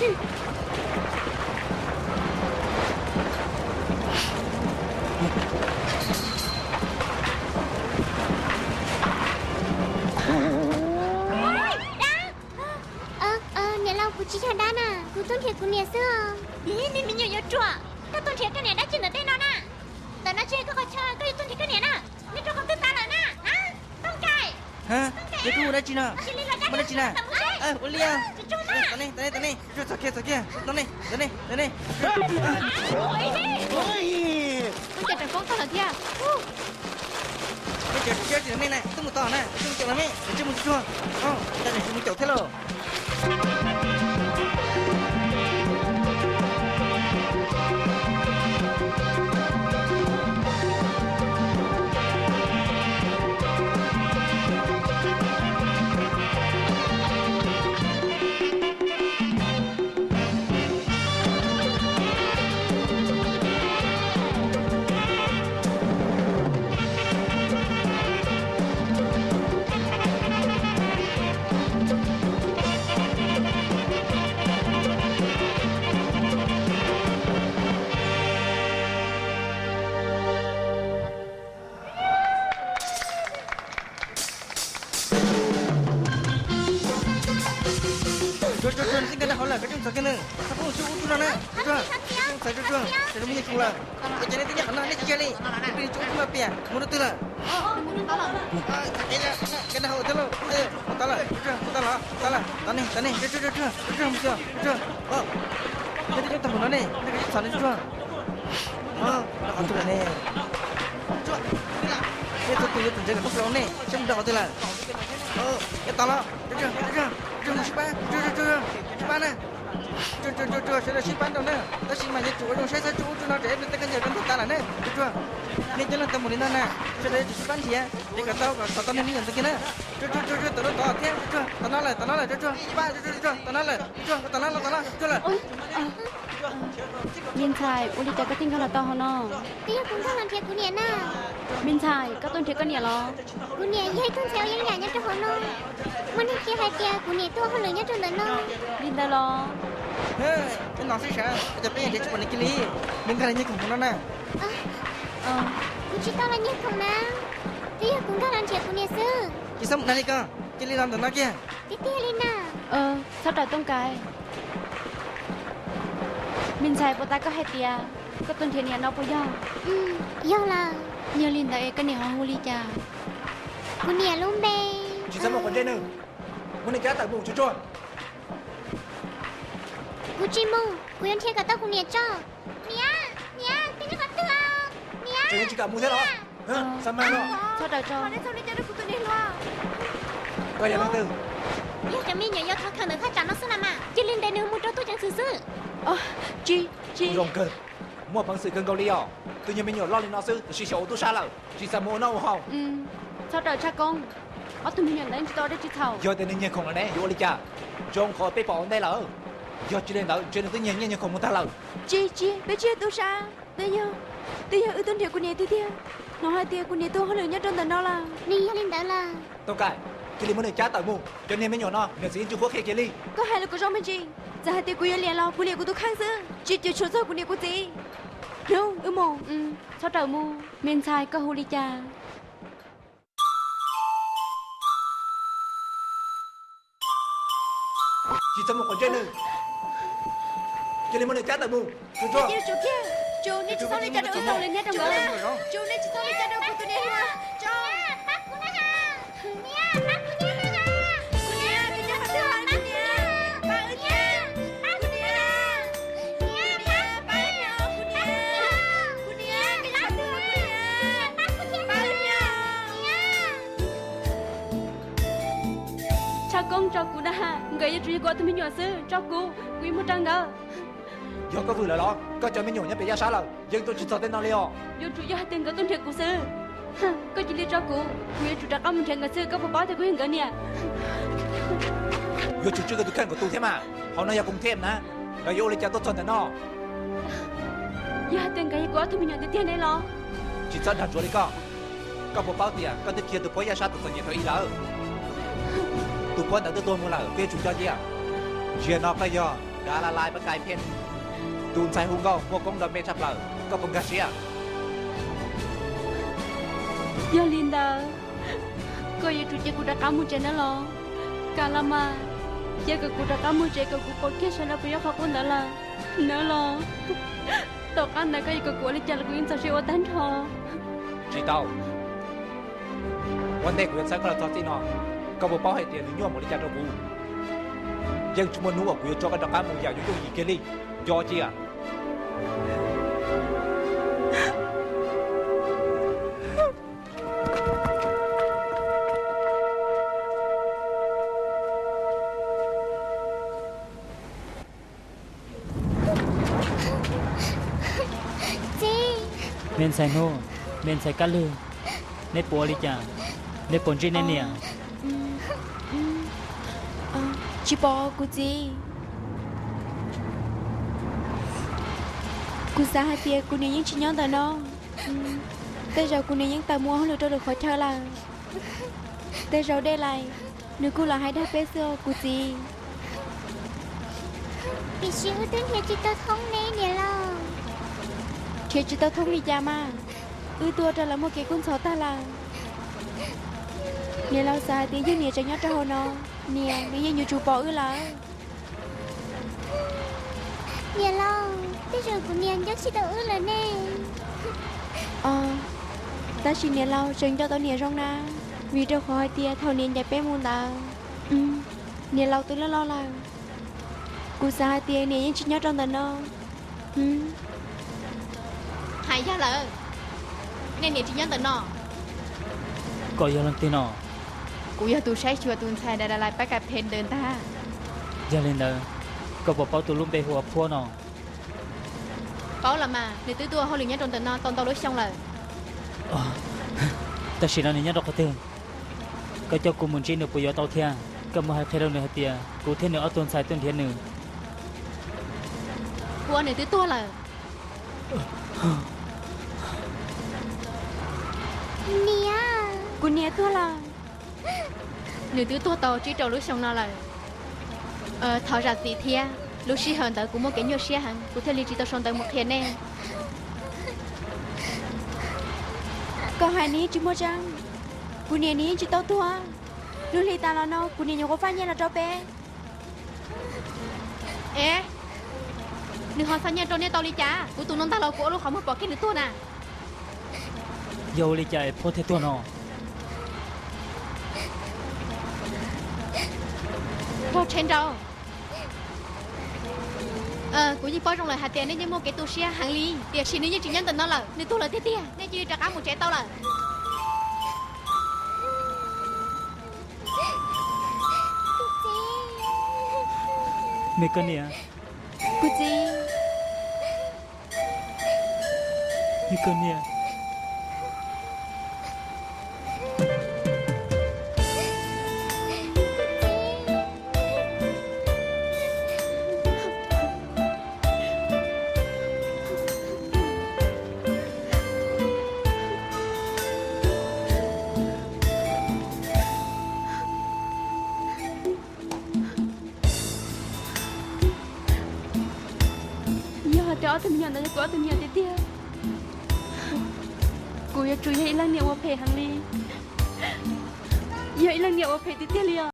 เนี่ยเรากูชี้ทางด้านน่ะกูต้นเทียกูเนี่ยเสื้อนี่มีเยอะจั่วถ้าต้นเทียกันเนี่ยได้จริงเหรอได้นอนน่ะแต่น่าเชื่อก็เชื่อก็อยู่ต้นเทียกันเนี่ยน่ะนี่ตัวของตื้นตาเหรอน่ะต้องไก่ฮะเด็กกูได้จริงอ่ะไม่ได้จริงอ่ะโอเลี้ยตอนนี้ช่วยสักแค่ตอนนี้มึงจะจัดฟ้องตลอดเที่ยไม่เจอที่ไหนต้องมาต่อนะต้องเจอแล้วไหมเดี๋ยวมึงช่วยแต่ไหนมึงเจอแค่หรอCuan, tinggal dah hola, kacung sakit ni. Siapa usul usul mana? Cuan, cuan, saya punya kula. Jadi tinggal kena ni sekali. Beri cukup apa ya? Menurut tu lah. Kena hau tu lah. Tala, tala. Tani, cuan, mesti. Oh, jadi kita mana ni? Kita sana cuan. Nak tu lah ni. Cuan, itu tu jaga tu ni. Cuma dah tu lah. Ya tala, cuan, simpan, simpan nè, cuan, simpan đâu nè, ta simpan je cuan, saya cuan nó để mình tekan jaga tu tala nè, cuan, ni jalan temu ni nè, saya simpan dia, dia kata kau ni yang tekan nè, cuan, terus tahu dia, cuan, tanah lah, cuan, simpan, cuan, tanah lah, cuan. Miên Thai, uli cha có tin không là to hơn nó? Tia cũng không làm thiệt của nè nè. Miên Thai, có tuân thiệt có nè lo. Của nè dây tuân theo dây nhà nhất trong hồ nó. Mình đi kia hai tia của nè tua hơn lửa nhất trong đời nó. Linh ta lo. Cái nó sẽ sao? Chụp cái gì chụp này kia đi. Mình cái này như cùng nó nè. Của chị tao là nhất không nè. Tia cũng không làm thiệt của nè sư. Chị sống đây cơ. Chị đi làm được nó kia. Tia lên nè. Sao trời tông cái? Mình xài bộ ta có hai tia, có tuần thiệt nè nó bao giờ? Do là nhiều linh tại cái nè họ huli cha. Của nè luôn bê. Chị xem một con trên nữa, muốn đi cá tại vùng chú chuột. Của chị mù, của em thiệt cả tao của nè cho. Nè, tính cho con tựa. Nè. Cho nên chị cả mua thế đó. Sao mai đó? Sao trời cho? Sao đi cho nó của tôi đi luôn. Coi nhà tư. Giờ cho mình nhớ thằng thằng nữa thằng chán nó xưa làm à? Chị lên đây nữa mua cho tôi chẳng xử. Chị. Rồng cơ. Mua bằng sự cân cầu đi à? Tự nhiên mình nhỏ lo lên nó sư, chị xấu tôi xa lợ. Chị sao mua nó không? Sao trời cha con? Tụi mình nhận đến chị tôi để chị thầu. Giờ tên nhân không là đấy, vô đi cha. Rồng khỏi bê bỏ đây lợ. Giờ chị lên đó, chuyện tự nhiên nhân không muốn ta lợ. Chị, bé chị tôi sao? Bây giờ ư tuân thiệt của nè tia. Nó hai tia của nè tôi hơi lửa nhất trong tận đó là. Đi lên đó là. Tao cãi. Chị đi muốn đi cá tại mua, cho nên mình nhỏ nó, mình sẽ chịu khó khăn chị đi. Có hai là của rong bên chị. Giờ hai tia của liền lo, của liền của tôi khang sư. Chị chịu số giờ của nè của chị. Đâu, mồ. Sao trời mù? Miên Thai có huli cha. Chị xem một con trên nữa. Chị đi muốn đi cá tại mua. Chú cho. Chú kia. Chú này chị sao đi cha đâu lên nhất trong đó. Chú này chị sao đi cha đâu của tôi nè ha. Cho. Bác của nó ha. Nè, bác của nó ha. Của nè, cái nhà phát đưa bác nè. Bác ơi nha. Bác của nè. Nè, bác ơi của nè. Của nè, cái nhà phát đưa của nè. Bác ơi nha. Cha con cho cô đã ha. Người yêu của tôi mình nhỏ sư. Cho cô. Quý một trang đó. Giờ có vừa là đó, có cho mình nhỏ nhất bị giá xá rồi, nhưng tôi chỉ sợ tên nào liều. Dù chủ gia tiền có tuân thiệt của sư. Có chỉ lý cho cô, người chủ trạc ông thiệt của sư có phải báo thì có hình cái nè. Giờ chủ chưa có được khen của tôi thế mà, họ nói giờ cùng thêm nè, rồi vô lấy cho tôi chọn tên nó. Gia tiền cái của tôi mình nhận tiền này lo. Chỉ chọn đặt chỗ đi con, có phải báo tiền, có tiền kia tôi phải giá xá tôi chọn nhiều thôi ý lỡ. Tôi phải đã tôi mua lại, về chủ gia gì à? Chuyện nó bây giờ gà là lại bất cài phiền tùn sai hung gâu mua công đợt mê chập lờ có bằng gà xía Yolinda, kau yang tu je kuda kamu je nalo. Kalau mah, jaga kuda kamu jaga ku podcast sana punya aku nala, nalo. Tokan nak kau yang ku boleh jalan ku insya Allah tan thọ. chỉ tao vấn đề của nhân sinh là gì nó có một bao hệ tiền thì nhôm một đi chặt đầu vụ dân chúng mình nuôi của cho cái đặc cá mù già cho gì kia đi cho chi à men sai no men sai cá lư nét bùa đi chả nét bồn trên nét nè Chị bỏ cô gì? Cô xa hai tia cô này những chị nhón tờ nó. Tới giờ cô này những tờ mua không được cho được khỏi thơ là. Tới giờ đây lại nếu cô là hai đứa bé xưa cô gì? Vì chị ưu tiên thì chị tôi không nên nè lo. Thì chị tao không đi cha mà. Tua ra là một cái con số ta là. Nè lâu xa tí chứ nè cho nhớ cho hồ nó. Nè, nếu như chú bỏ là. Nè lo, bây giờ của nè chắc chị tôi là nè. Ta chỉ nè lâu chừng cho tao nè rong na. Vì cho khỏi tia thầu nè nhà bé môn ta. Nè lâu tôi lo là. Cô xa tia nè nhưng chị nhớ trong tận nó. Hãy ra lỡ nên chị nhắn tận nó có yêu lần tin nó cú giờ tụi sai chùa tụi sai đã lại bắt gặp phèn đơn ta giờ lên đó có bảo bảo tụi luôn bề hồ phua nó có là mà nếu tụi tôi hồi liền nhắn trong tận nó toàn tao đối xong rồi ta chỉ là nhớ đọc cái tên có cho cô muốn chỉ được bây giờ tao thia có một hai thay đâu nữa tia cô thêm nữa ở tuần sai tuần thiên nữa cú nếu tụi tôi là Nè. Cô nè tua là. nếu tụi tôi tao chỉ trâu lúc xong nó là thọ ra gì thia lúc xí hơn tao cũng một cái nhiều xí hẳn cú theo lý chỉ tao xong tao một thiên nè Có hai ní chứ mua chăng. Cô nè ní chứ tao tua. Lúc lì ta là nó, cô nè nhớ có phát nhiên là cho bé. ê nếu họ sang nhà trâu nè tao đi chả cú tụi nó tao là cú lúc không một bỏ cái nữa tôi nè yêu đi chạy phô thế tuần nó vô trên đâu cú gì bỏ trong lời hạt tiền nên như một cái tu xe hàng ly tiền xin nếu như chị nhân tình nó là nếu tôi là thế tiền nên như trả cả một trẻ tao là mấy cái nè Cô gì? mấy cái nè Cho tụi mình nhận có tụi mình nhận tiền. Cô ya chui hay là nhiều mà phải hàng đi. Vậy là nhiều mà phải tiền liền.